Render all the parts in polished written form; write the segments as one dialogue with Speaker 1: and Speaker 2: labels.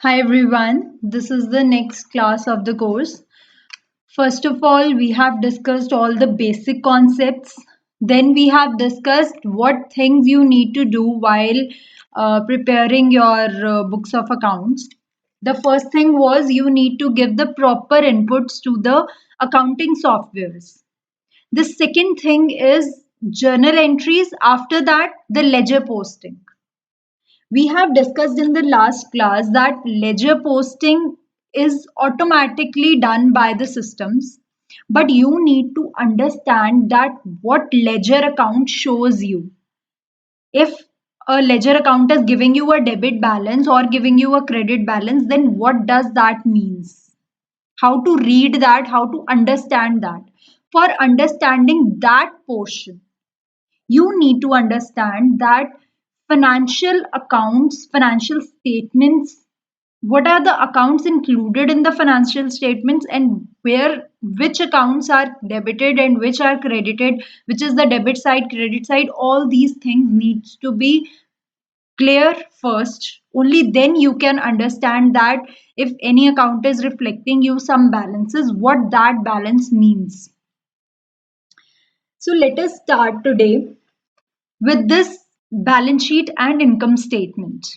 Speaker 1: Hi everyone, this is the next class of the course. First of all, we have discussed all the basic concepts. Then we have discussed what things you need to do while preparing your books of accounts. The first thing was you need to give the proper inputs to the accounting softwares. The second thing is journal entries. After that, the ledger posting. We have discussed in the last class that ledger posting is automatically done by the systems, but you need to understand that what ledger account shows you. If a ledger account is giving you a debit balance or giving you a credit balance, then what does that means? How to read that, how to understand that. For understanding that portion, you need to understand that financial accounts, financial statements, what are the accounts included in the financial statements and where which accounts are debited and which are credited, which is the debit side, credit side, all these things needs to be clear first. Only then you can understand that if any account is reflecting you some balances, what that balance means. So let us start today with this balance sheet and income statement.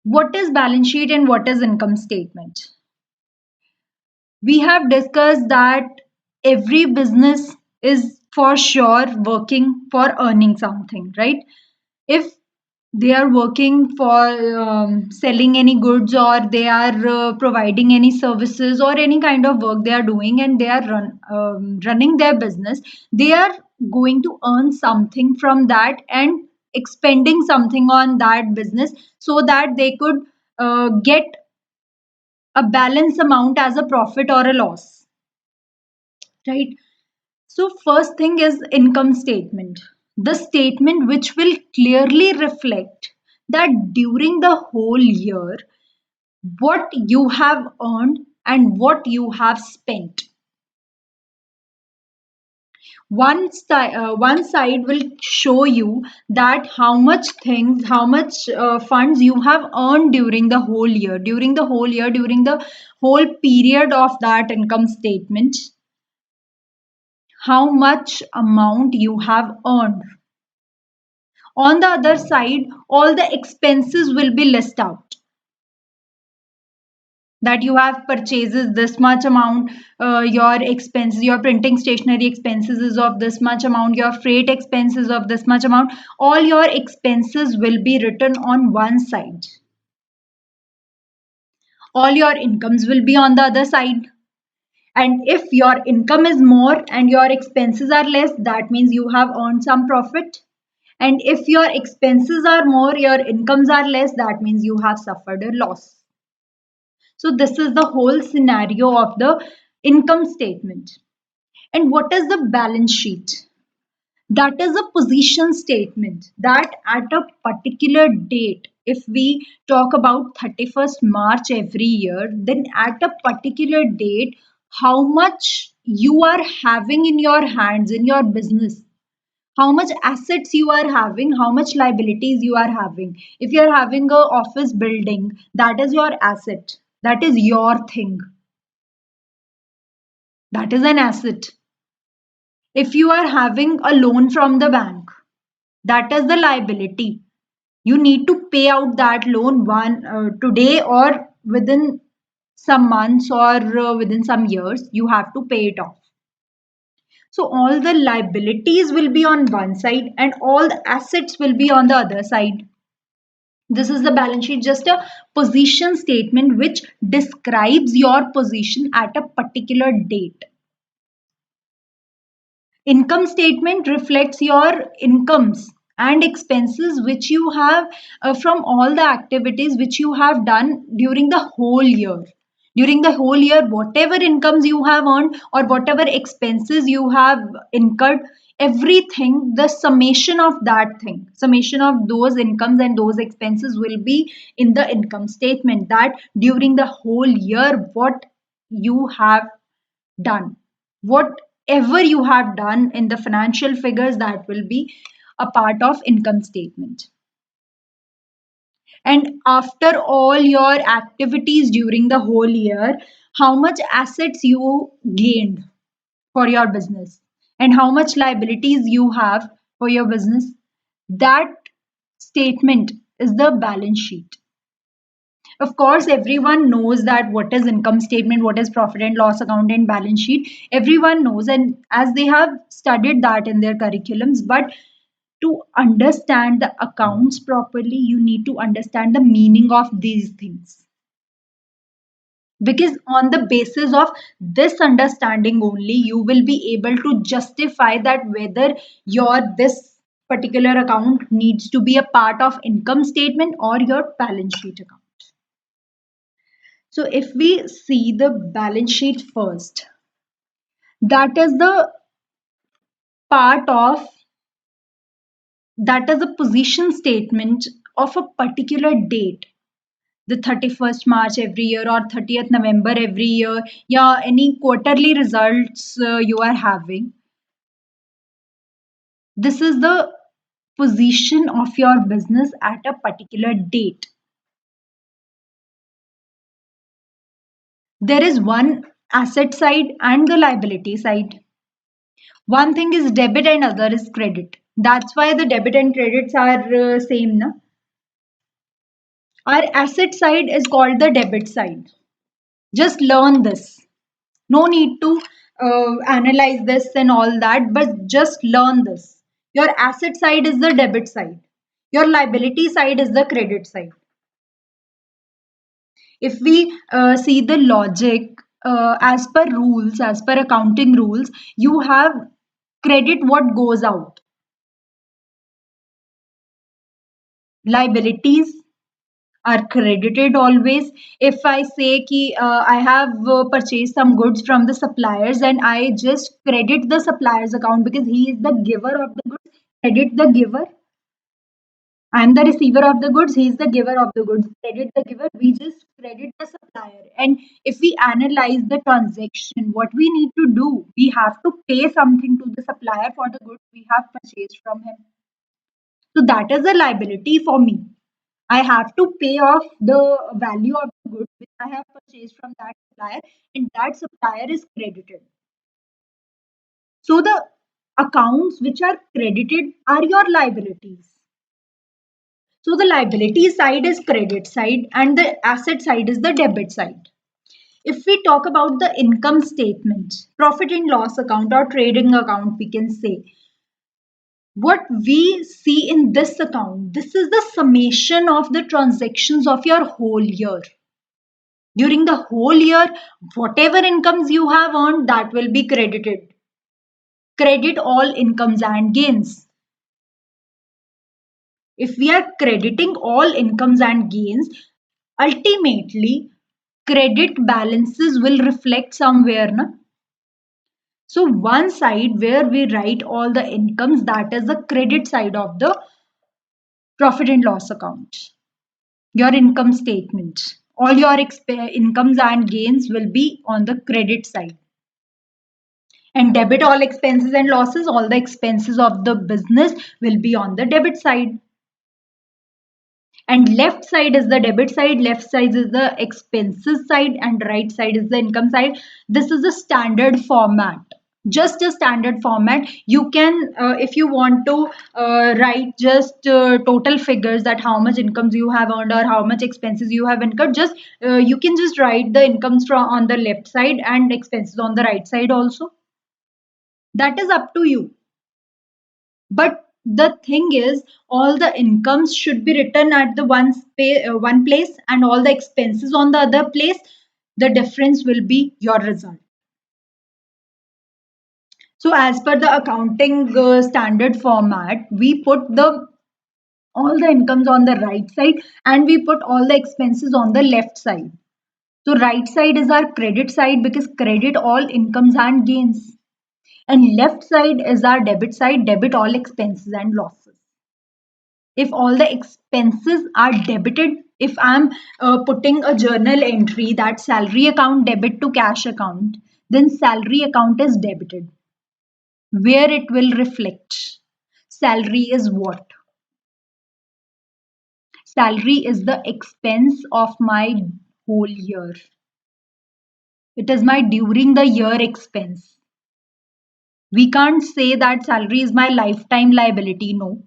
Speaker 1: What is balance sheet and what is income statement? We have discussed that every business is for sure working for earning something, right? If they are working for selling any goods or they are providing any services or any kind of work they are doing and they are running their business, they are going to earn something from that and expending something on that business so that they could get a balance amount as a profit or a loss, right? So first thing is income statement, the statement which will clearly reflect that during the whole year what you have earned and what you have spent. One side will show you that how much funds you have earned during the whole period of that income statement, how much amount you have earned. On the other side, all the expenses will be listed out, that you have purchases this much amount, your expenses, your printing stationery expenses is of this much amount, your freight expenses of this much amount. All your expenses will be written on one side. All your incomes will be on the other side. And if your income is more and your expenses are less, that means you have earned some profit. And if your expenses are more, your incomes are less, that means you have suffered a loss. So this is the whole scenario of the income statement. And what is the balance sheet? That is a position statement that at a particular date, if we talk about 31st March every year, then at a particular date, how much you are having in your hands in your business, how much assets you are having, how much liabilities you are having. If you are having a office building, that is your asset, that is your thing, that is an asset. If you are having a loan from the bank, that is the liability. You need to pay out that loan one today or within some months or within some years you have to pay it off. So all the liabilities will be on one side and all the assets will be on the other side. This is the balance sheet, just a position statement which describes your position at a particular date. Income statement reflects your incomes and expenses which you have from all the activities which you have done during the whole year. During the whole year, whatever incomes you have earned or whatever expenses you have incurred, everything, the summation of that thing, summation of those incomes and those expenses will be in the income statement, that during the whole year what you have done, whatever you have done in the financial figures, that will be a part of income statement. And after all your activities during the whole year, how much assets you gained for your business and how much liabilities you have for your business. That statement is the balance sheet. Of course, everyone knows that what is income statement, what is profit and loss account and balance sheet. Everyone knows, and as they have studied that in their curriculums. But to understand the accounts properly, you need to understand the meaning of these things. Because on the basis of this understanding only, you will be able to justify that whether your this particular account needs to be a part of income statement or your balance sheet account. So if we see the balance sheet first, that is the part of that is a position statement of a particular date, the 31st March every year or 30th November every year, yeah, any quarterly results you are having. This is the position of your business at a particular date. There is one asset side and the liability side. One thing is debit and other is credit. That's why the debit and credits are same. Na? Our asset side is called the debit side. Just learn this. No need to analyze this and all that, but just learn this. Your asset side is the debit side. Your liability side is the credit side. If we see the logic, as per rules, as per accounting rules, you have credit what goes out. Liabilities are credited always. If I say ki I have purchased some goods from the suppliers and I just credit the suppliers account because he is the giver of the goods, credit the giver. I am the receiver of the goods, he is the giver of the goods, credit the giver. We just credit the supplier. And if we analyze the transaction, what we need to do, we have to pay something to the supplier for the goods we have purchased from him. So that is a liability for me. I have to pay off the value of the goods which I have purchased from that supplier, and that supplier is credited. So the accounts which are credited are your liabilities. So the liability side is credit side and the asset side is the debit side. If we talk about the income statement, profit and loss account or trading account, we can say what we see in this account, this is the summation of the transactions of your whole year. During the whole year, whatever incomes you have earned, that will be credited. Credit all incomes and gains. If we are crediting all incomes and gains, ultimately credit balances will reflect somewhere. Na? So one side where we write all the incomes, that is the credit side of the profit and loss account. Your income statement. All your incomes and gains will be on the credit side. And debit all expenses and losses, all the expenses of the business will be on the debit side. And left side is the debit side, left side is the expenses side, and right side is the income side. This is a standard format. Just a standard format. You can, if you want to write just total figures that how much incomes you have earned or how much expenses you have incurred, just you can just write the incomes from on the left side and expenses on the right side also. That is up to you. But the thing is, all the incomes should be written at the one place and all the expenses on the other place. The difference will be your result. So as per the accounting standard format, we put the all the incomes on the right side and we put all the expenses on the left side. So right side is our credit side because credit all incomes and gains. And left side is our debit side, debit all expenses and losses. If all the expenses are debited, if I'm putting a journal entry that salary account debit to cash account, then salary account is debited. Where it will reflect? Salary is what? Salary is the expense of my whole year. It is my during the year expense. We can't say that salary is my lifetime liability, no.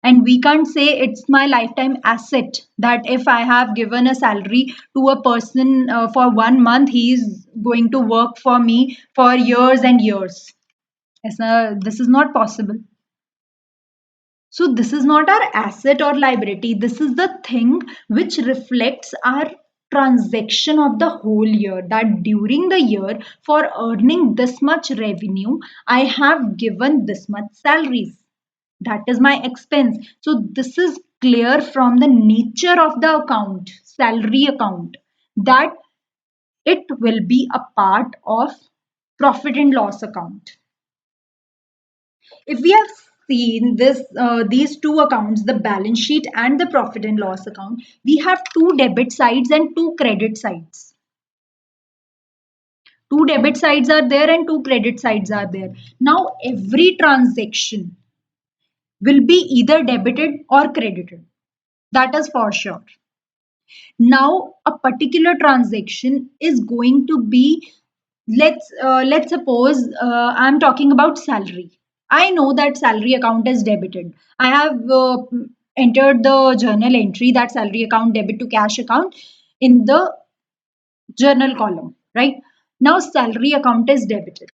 Speaker 1: And we can't say it's my lifetime asset, that if I have given a salary to a person for 1 month, he is going to work for me for years and years. This is not possible. So this is not our asset or liability. This is the thing which reflects our transaction of the whole year, that during the year, for earning this much revenue, I have given this much salaries. That is my expense. So this is clear from the nature of the account, salary account, that it will be a part of profit and loss account. If we have seen these two accounts, the balance sheet and the profit and loss account, we have two debit sides and two credit sides. Two debit sides are there and two credit sides are there. Now every transaction will be either debited or credited. That is for sure. Now a particular transaction is going to be, let's suppose I'm talking about salary. I know that salary account is debited. I have entered the journal entry that salary account debit to cash account in the journal column, right? Now salary account is debited.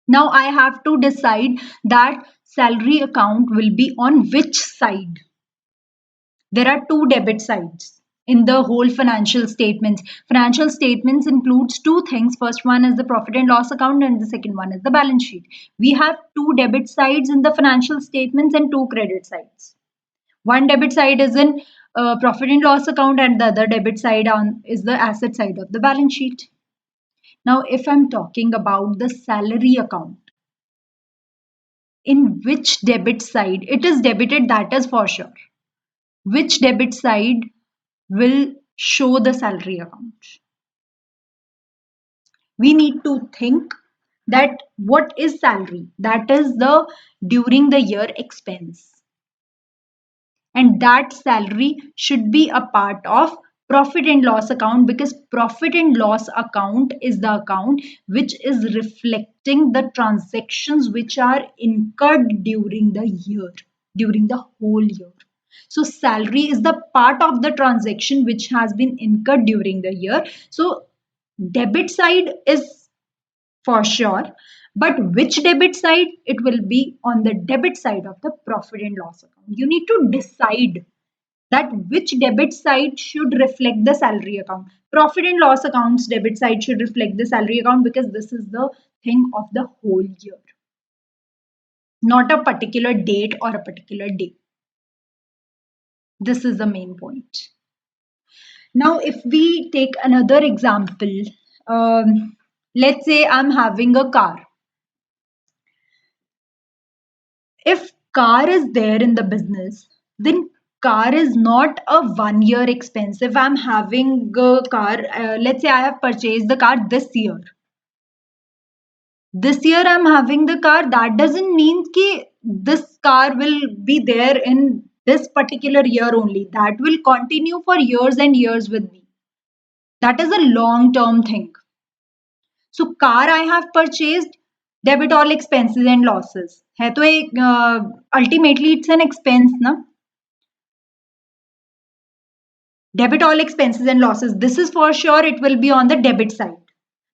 Speaker 1: Now I have to decide that salary account will be on which side. There are two debit sides in the whole financial statements. Financial statements includes two things. First one is the profit and loss account and the second one is the balance sheet. We have two debit sides in the financial statements and two credit sides. One debit side is in profit and loss account and the other debit side on is the asset side of the balance sheet. Now if I'm talking about the salary account, in which debit side it is debited, that is for sure. Which debit side will show the salary account? We need to think that what is salary? That is the during the year expense. And that salary should be a part of profit and loss account, because profit and loss account is the account which is reflecting the transactions which are incurred during the year, during the whole year. So salary is the part of the transaction which has been incurred during the year. So debit side is for sure, but which debit side? It will be on the debit side of the profit and loss account. You need to decide that which debit side should reflect the salary account. Profit and loss accounts debit side should reflect the salary account, because this is the thing of the whole year, not a particular date or a particular day. This is the main point. Now, if we take another example, let's say I'm having a car. If car is there in the business, then car is not a 1 year expense. If I'm having a car, let's say I have purchased the car this year. This year I'm having the car, that doesn't mean that this car will be there in this particular year only. That will continue for years and years with me. That is a long term thing. So car I have purchased, debit all expenses and losses. है तो एक ultimately it's an expense ना. Debit all expenses and losses. This is for sure it will be on the debit side.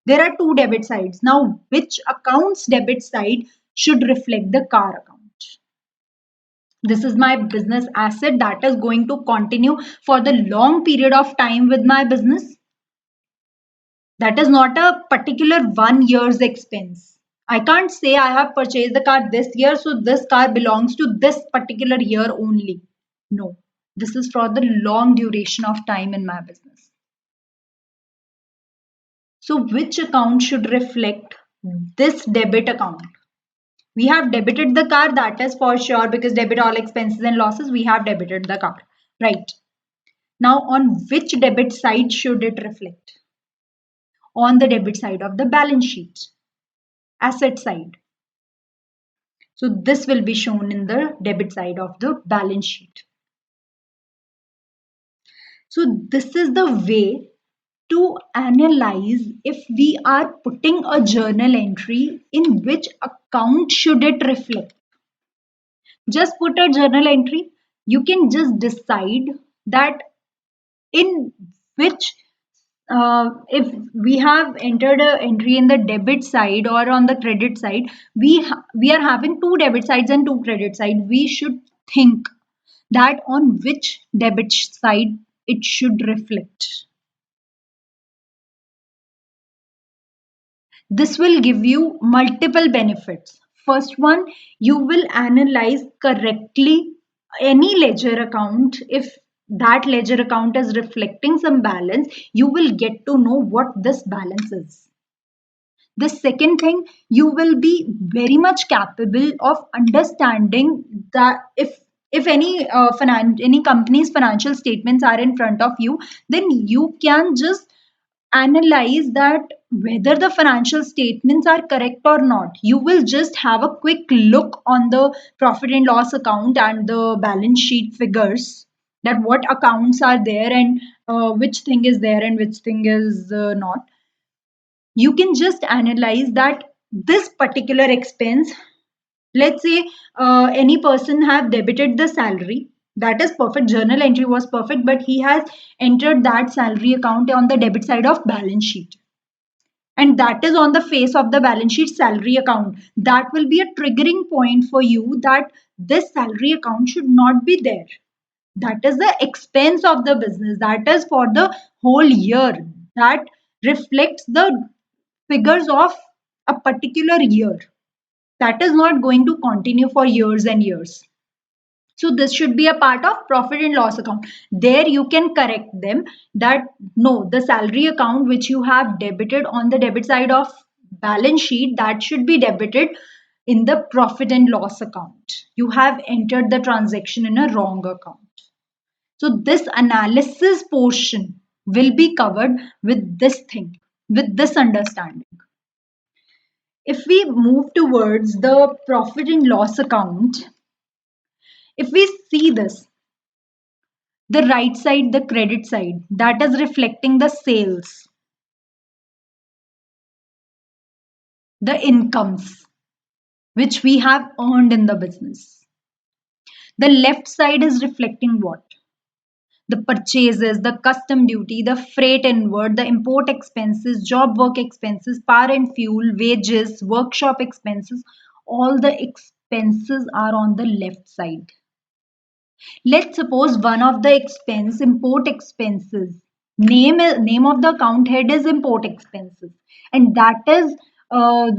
Speaker 1: There are two debit sides. Now which account's debit side should reflect the car account? This is my business asset that is going to continue for the long period of time with my business. That is not a particular 1 year's expense. I can't say I have purchased the car this year, so this car belongs to this particular year only. No, this is for the long duration of time in my business. So, which account should reflect this debit account? We have debited the car, that is for sure, because debit all expenses and losses, we have debited the car, right? Now, on which debit side should it reflect? On the debit side of the balance sheet, asset side. So this will be shown in the debit side of the balance sheet. So this is the way to analyze if we are putting a journal entry, in which account should it reflect. Just put a journal entry. You can just decide that in which, if we have entered a entry in the debit side or on the credit side, we are having two debit sides and two credit sides. We should think that on which debit side it should reflect. This will give you multiple benefits. First one, you will analyze correctly any ledger account. If that ledger account is reflecting some balance, you will get to know what this balance is. The second thing, you will be very much capable of understanding that if any any company's financial statements are in front of you, then you can just analyze that whether the financial statements are correct or not. You will just have a quick look on the profit and loss account and the balance sheet figures, that what accounts are there and which thing is there and which thing is not. You can just analyze that this particular expense, let's say any person have debited the salary, that is perfect, journal entry was perfect, but he has entered that salary account on the debit side of balance sheet, and that is on the face of the balance sheet salary account. That will be a triggering point for you that this salary account should not be there. That is the expense of the business, that is for the whole year, that reflects the figures of a particular year, that is not going to continue for years and years. So this should be a part of profit and loss account. There you can correct them that no, the salary account which you have debited on the debit side of balance sheet, that should be debited in the profit and loss account. You have entered the transaction in a wrong account. So this analysis portion will be covered with this thing, with this understanding. If we move towards the profit and loss account, if we see this, the right side, the credit side, that is reflecting the sales, the incomes which we have earned in the business. The left side is reflecting what? The purchases, the custom duty, the freight inward, the import expenses, job work expenses, power and fuel, wages, workshop expenses. All the expenses are on the left side. Let's suppose one of the expense, import expenses, name of the account head is import expenses, and that is uh,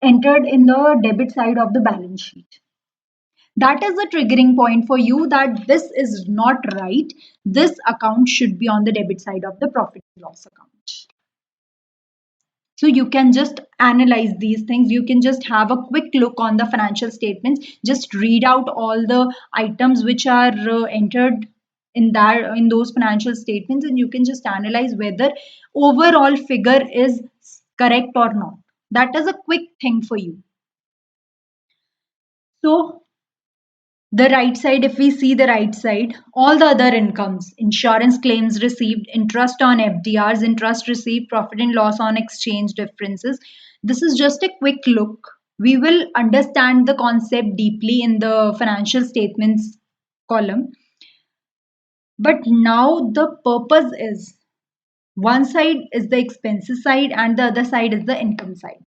Speaker 1: entered in the debit side of the balance sheet. That is the triggering point for you that this is not right. This account should be on the debit side of the profit and loss account. So you can just analyze these things. You can just have a quick look on the financial statements. Just read out all the items which are entered in those financial statements, and you can just analyze whether overall figure is correct or not. That is a quick thing for you. So the right side, if we see the right side, all the other incomes, insurance claims received, interest on FDRs, interest received, profit and loss on exchange differences. This is just a quick look. We will understand the concept deeply in the financial statements column. But now the purpose is, one side is the expenses side and the other side is the income side.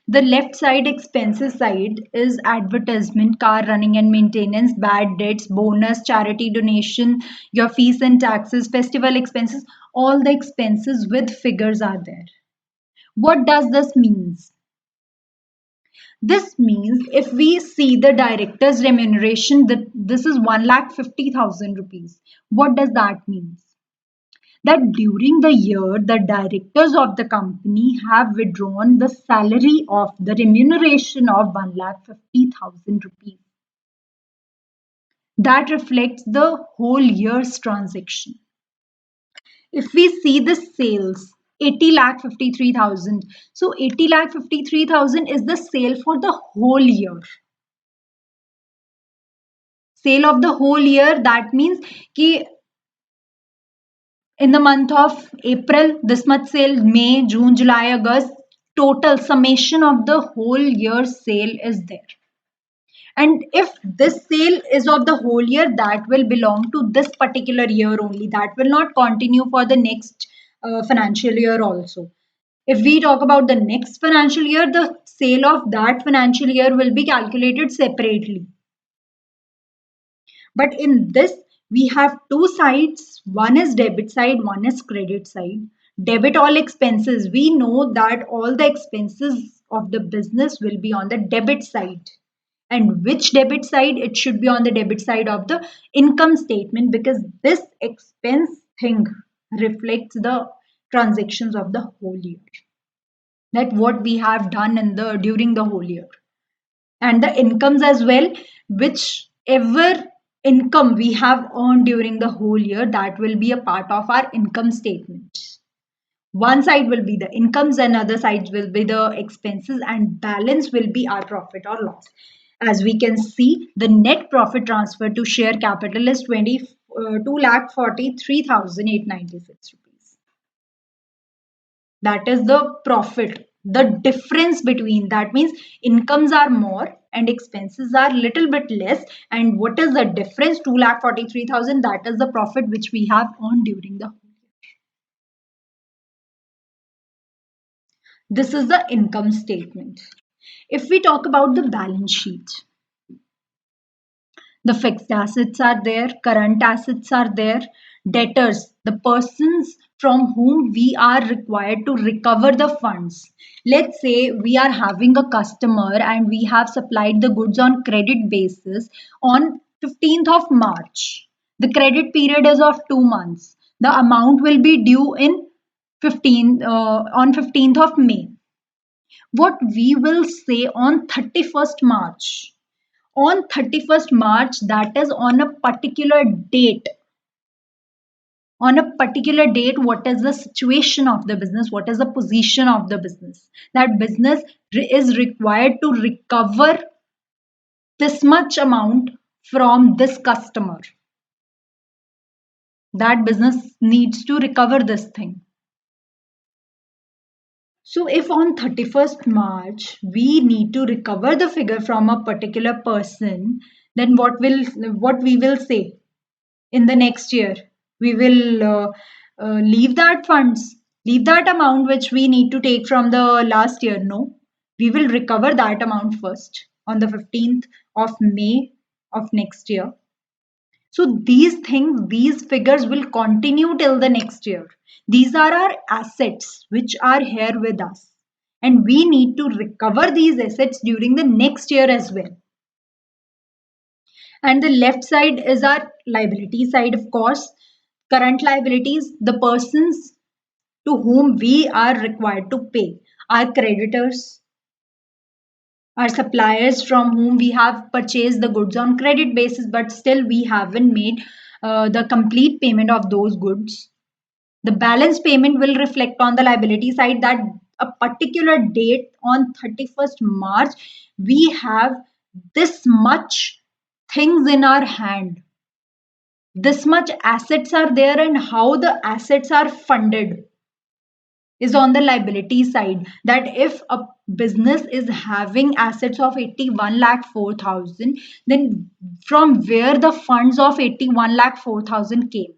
Speaker 1: The left side, expenses side, is advertisement, car running and maintenance, bad debts, bonus, charity donation, your fees and taxes, festival expenses. All the expenses with figures are there. What does this mean? This means if we see the director's remuneration, that this is 1,50,000 rupees. What does that mean? That during the year, the directors of the company have withdrawn the salary of the remuneration of 1,50,000 rupees. That reflects the whole year's transaction. If we see the sales, 80 lakh 53,000. So 80 lakh 53,000 is the sale for the whole year. Sale of the whole year, that means कि in the month of April, this much sale, May, June, July, August, total summation of the whole year sale is there. And if this sale is of the whole year, that will belong to this particular year only. That will not continue for the next financial year also. If we talk about the next financial year, the sale of that financial year will be calculated separately. But in this, we have two sides. One is debit side, one is credit side. Debit all expenses. We know that all the expenses of the business will be on the debit side. And which debit side? It should be on the debit side of the income statement, because this expense thing reflects the transactions of the whole year. That what we have done in the during the whole year. And the incomes as well, whichever income we have earned during the whole year, that will be a part of our income statement. One side will be the incomes and other sides will be the expenses, and balance will be our profit or loss. As we can see, the net profit transfer to share capital is 2,43,896 rupees. That is the profit. The difference between that means incomes are more and expenses are little bit less. And what is the difference? 2,43,000. That is the profit which we have earned during the whole year. This is the income statement. If we talk about the balance sheet, the fixed assets are there, current assets are there, debtors, the persons from whom we are required to recover the funds. Let's say we are having a customer and we have supplied the goods on credit basis on 15th of March. The credit period is of 2 months. The amount will be due in 15th of May. What we will say on 31st March? On 31st March, that is on a particular date. On a particular date, what is the situation of the business? What is the position of the business? That business is required to recover this much amount from this customer. That business needs to recover this thing. So if on 31st March we need to recover the figure from a particular person, then what we will say in the next year? We will leave that funds, leave that amount which we need to take from the last year. No, we will recover that amount first on the 15th of May of next year. So these things, these figures will continue till the next year. These are our assets which are here with us. And we need to recover these assets during the next year as well. And the left side is our liability side, of course. Current liabilities, the persons to whom we are required to pay. Our creditors, our suppliers from whom we have purchased the goods on credit basis, but still we haven't made the complete payment of those goods. The balance payment will reflect on the liability side, that a particular date on 31st March, we have this much things in our hand. This much assets are there, and how the assets are funded is on the liability side. That if a business is having assets of 81 lakh 4,000, then from where the funds of 81 lakh 4,000 came?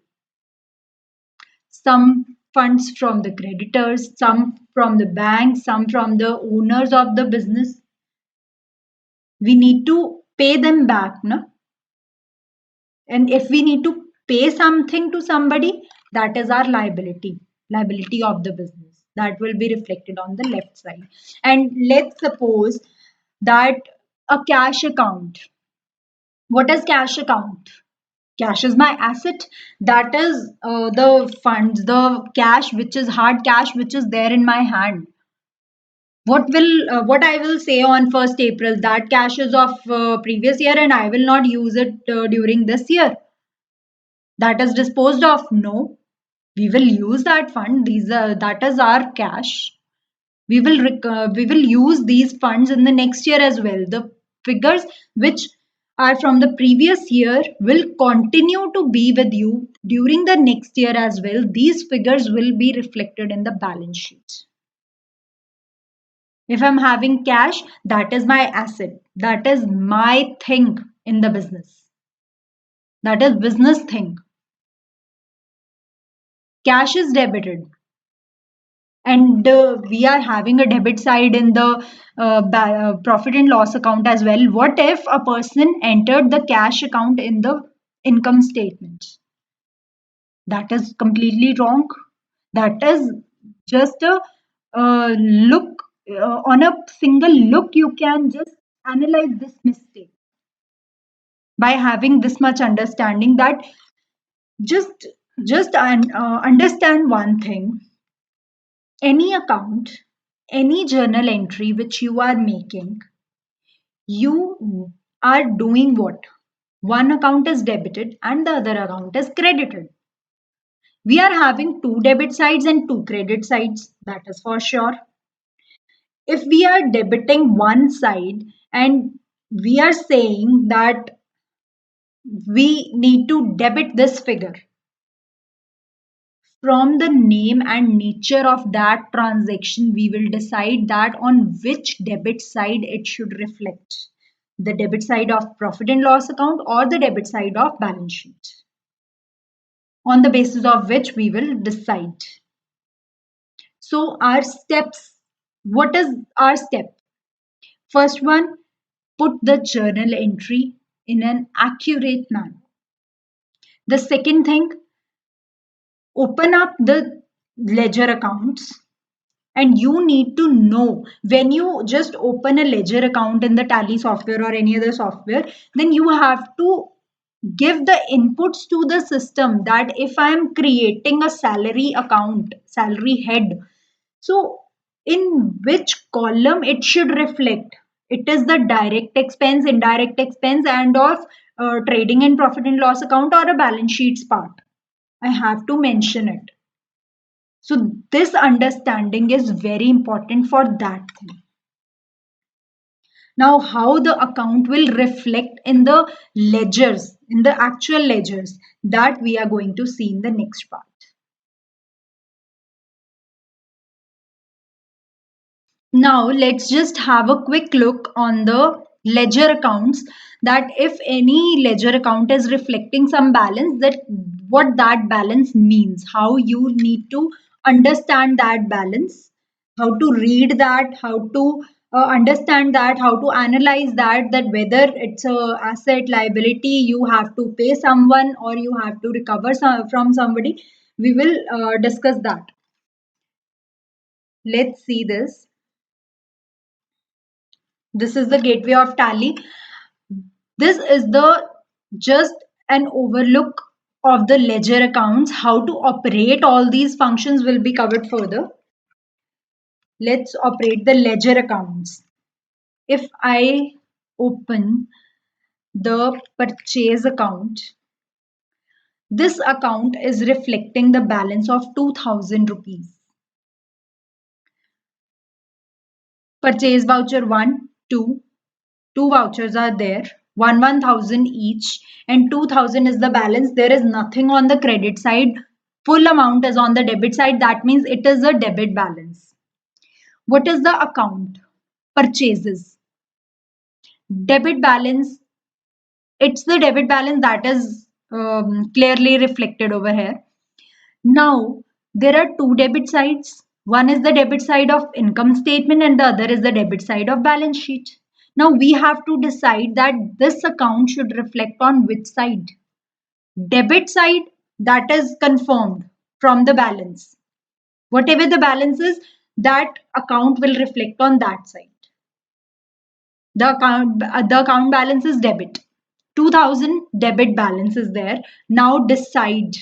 Speaker 1: Some funds from the creditors, some from the bank, some from the owners of the business. We need to pay them back, no? And if we need to pay something to somebody, that is our liability of the business. That will be reflected on the left side. And let's suppose that a cash account. What is cash account? Cash is my asset. That is the funds, the cash, which is hard cash, which is there in my hand. What I will say on 1st April, that cash is of previous year and I will not use it during this year. That is disposed of. No, we will use that fund. That is our cash. We will use these funds in the next year as well. The figures which are from the previous year will continue to be with you during the next year as well. These figures will be reflected in the balance sheet. If I'm having cash, that is my asset. That is my thing in the business. That is business thing. Cash is debited. And we are having a debit side in the profit and loss account as well. What if a person entered the cash account in the income statement? That is completely wrong. That is just a look, on a single look, you can just analyze this mistake by having this much understanding that just understand one thing. Any account, any journal entry which you are making, you are doing what? One account is debited and the other account is credited. We are having two debit sides and two credit sides, that is for sure. If we are debiting one side and we are saying that we need to debit this figure, from the name and nature of that transaction, we will decide that on which debit side it should reflect. The debit side of profit and loss account or the debit side of balance sheet. On the basis of which we will decide. So our steps, what is our step? First one, put the journal entry in an accurate manner. The second thing, open up the ledger accounts. And you need to know, when you just open a ledger account in the Tally software or any other software, then you have to give the inputs to the system that if I am creating a salary account, salary head, so in which column it should reflect. It is the direct expense, indirect expense, and of trading and profit and loss account or a balance sheets part. I have to mention it. So this understanding is very important for that thing. Now, how the account will reflect in the ledgers, in the actual ledgers, that we are going to see in the next part. Now, let's just have a quick look on the ledger accounts, that if any ledger account is reflecting some balance, that what that balance means, how you need to understand that balance, how to read that, how to understand that, how to analyze that, that whether it's a asset liability, you have to pay someone or you have to recover from somebody. We will discuss that. Let's see this. This is the gateway of Tally. This is the just an overlook of the ledger accounts. How to operate all these functions will be covered further. Let's operate the ledger accounts. If I open the purchase account, this account is reflecting the balance of 2000 rupees. Purchase voucher 1, 2, two vouchers are there, 1000 each, and 2000 is the balance. There is nothing on the credit side, full amount is on the debit side. That means it is a debit balance. What is the account? Purchases. Debit balance, it's the debit balance that is clearly reflected over here. Now, there are two debit sides. One is the debit side of income statement and the other is the debit side of balance sheet. Now, we have to decide that this account should reflect on which side. Debit side, that is confirmed from the balance. Whatever the balance is, that account will reflect on that side. The account balance is debit. 2000 debit balance is there. Now decide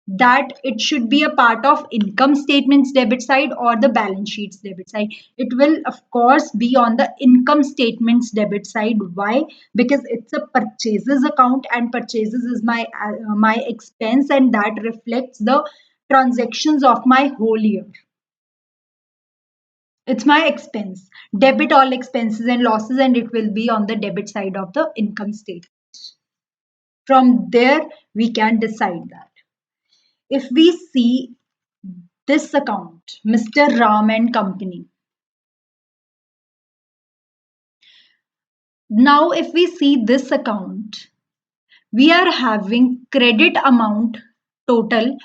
Speaker 1: that it should be a part of income statements debit side or the balance sheets debit side. It will of course be on the income statements debit side. Why? Because it's a purchases account and purchases is my expense and that reflects the transactions of my whole year. It's my expense. Debit all expenses and losses, and it will be on the debit side of the income statement. From there, we can decide that. If we see this account, Mr. Ram and Company. Now, if we see this account, we are having credit amount total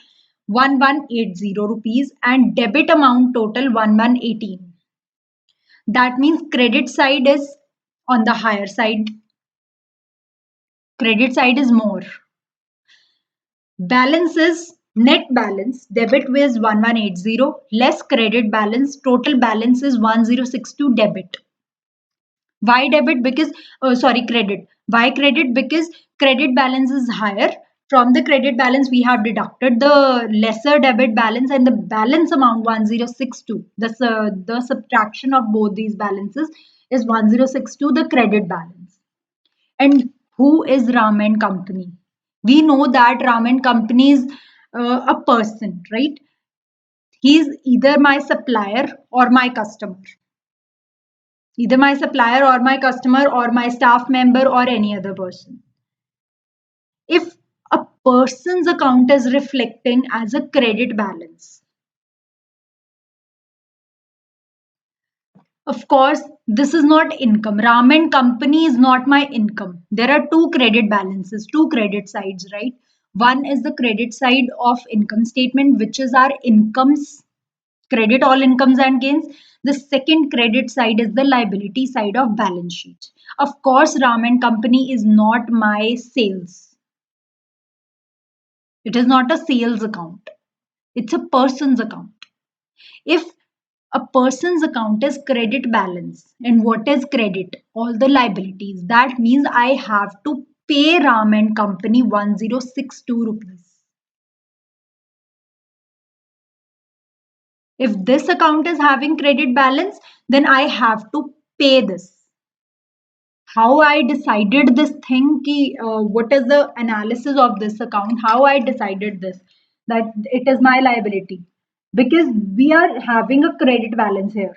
Speaker 1: 1180 rupees and debit amount total 1118. That means credit side is on the higher side. Credit side is more. Balance is net balance. Debit was 1180 less credit balance. Total balance is 1062 debit. Why debit? Because sorry, credit. Why credit? Because credit balance is higher. From the credit balance, we have deducted the lesser debit balance and the balance amount 1062. The subtraction of both these balances is 1062, the credit balance. And who is Raman Company? We know that Raman Company is a person, right? He is either my supplier or my customer. Either my supplier or my customer or my staff member or any other person. If a person's account is reflecting as a credit balance, of course, this is not income. Raman Company is not my income. There are two credit balances, two credit sides, right? One is the credit side of income statement, which is our incomes, credit all incomes and gains. The second credit side is the liability side of balance sheet. Of course, Raman Company is not my sales. It is not a sales account. It's a person's account. If a person's account is credit balance, and what is credit? All the liabilities. That means I have to pay Ram and Company 1062 rupees. If this account is having credit balance, then I have to pay this. How I decided this thing, what is the analysis of this account, how I decided this, that it is my liability. Because we are having a credit balance here.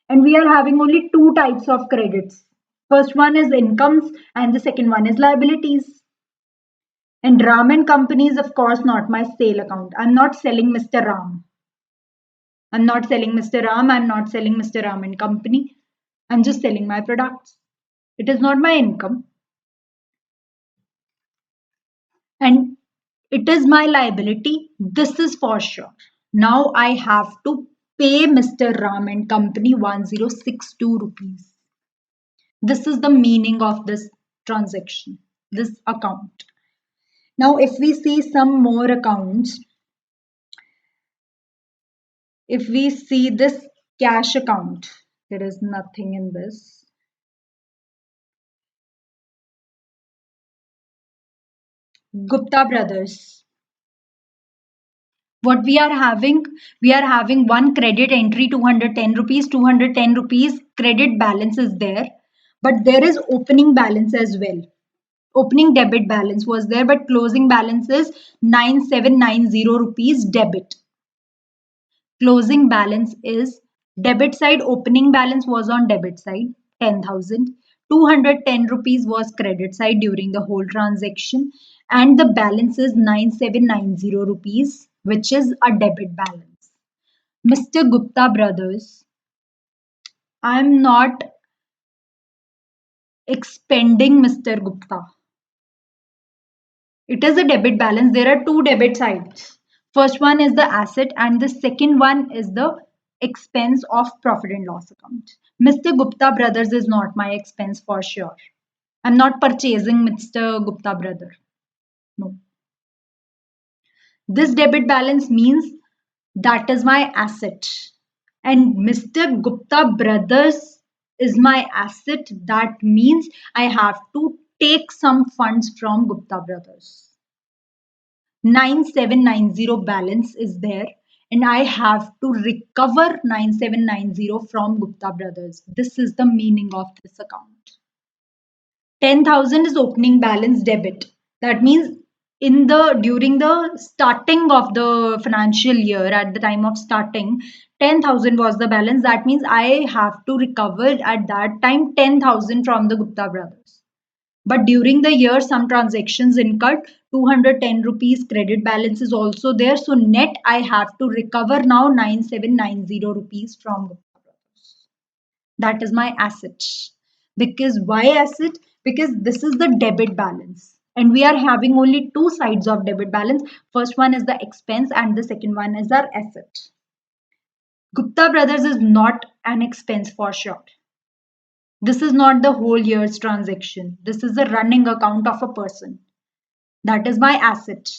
Speaker 1: And we are having only two types of credits. First one is incomes and the second one is liabilities. And Ram and Company is of course not my sale account. I'm not selling Mr. Ram. I'm not selling Mr. Ram. I'm not selling Mr. Ram and Company. I'm just selling my products. It is not my income. And it is my liability. This is for sure. Now I have to pay Mr. Ram and Company 1062 rupees. This is the meaning of this transaction, this account. Now, if we see some more accounts, if we see this cash account, there is nothing in this. Gupta Brothers. What we are having one credit entry 210 rupees, 210 rupees credit balance is there, but there is opening balance as well. Opening debit balance was there, but closing balance is 9790 rupees debit. Closing balance is debit side, opening balance was on debit side 10,000. 210 rupees was credit side during the whole transaction, and the balance is 9790 rupees, which is a debit balance. Mr. Gupta Brothers, I'm not expending Mr. Gupta. It is a debit balance. There are two debit sides. First one is the asset and the second one is the expense of profit and loss account. Mr. Gupta Brothers is not my expense for sure. I'm not purchasing Mr. Gupta brother. No. This debit balance means that is my asset. And Mr. Gupta Brothers is my asset. That means I have to take some funds from Gupta Brothers. 9790 balance is there and I have to recover 9790 from Gupta Brothers. This is the meaning of this account. 10,000 is opening balance debit. That means in the during the starting of the financial year, at the time of starting, 10,000 was the balance. That means I have to recover at that time 10,000 from the Gupta brothers. But during the year, some transactions incurred, 210 rupees credit balance is also there. So net, I have to recover now 9790 rupees from Gupta brothers. That is my asset. Because why asset? Because this is the debit balance. And we are having only two sides of debit balance. First one is the expense and the second one is our asset. Gupta brothers is not an expense for sure. This is not the whole year's transaction. This is the running account of a person. That is my asset.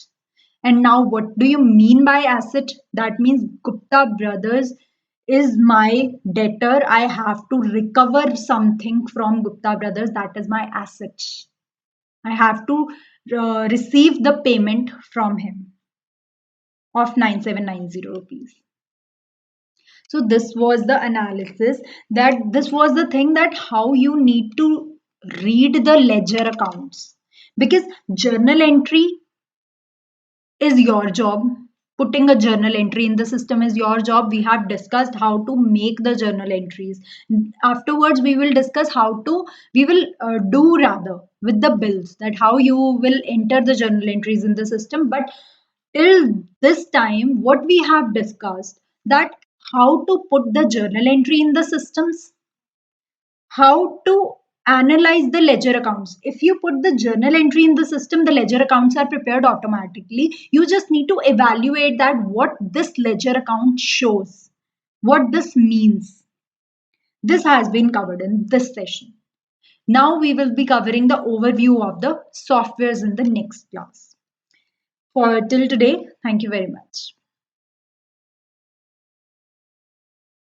Speaker 1: And now, what do you mean by asset? That means Gupta brothers is my debtor. I have to recover something from Gupta brothers. That is my asset. I have to receive the payment from him of 9790 rupees. So this was the analysis, that this was the thing, that how you need to read the ledger accounts, because journal entry is your job. Putting a journal entry in the system is your job. We have discussed how to make the journal entries. Afterwards, we will discuss how to, we will do rather with the bills, that how you will enter the journal entries in the system. But till this time, what we have discussed, that how to put the journal entry in the systems, how to analyze the ledger accounts. If you put the journal entry in the system, the ledger accounts are prepared automatically. You just need to evaluate that what this ledger account shows, what this means. This has been covered in this session. Now we will be covering the overview of the softwares in the next class. For till today, thank you very much.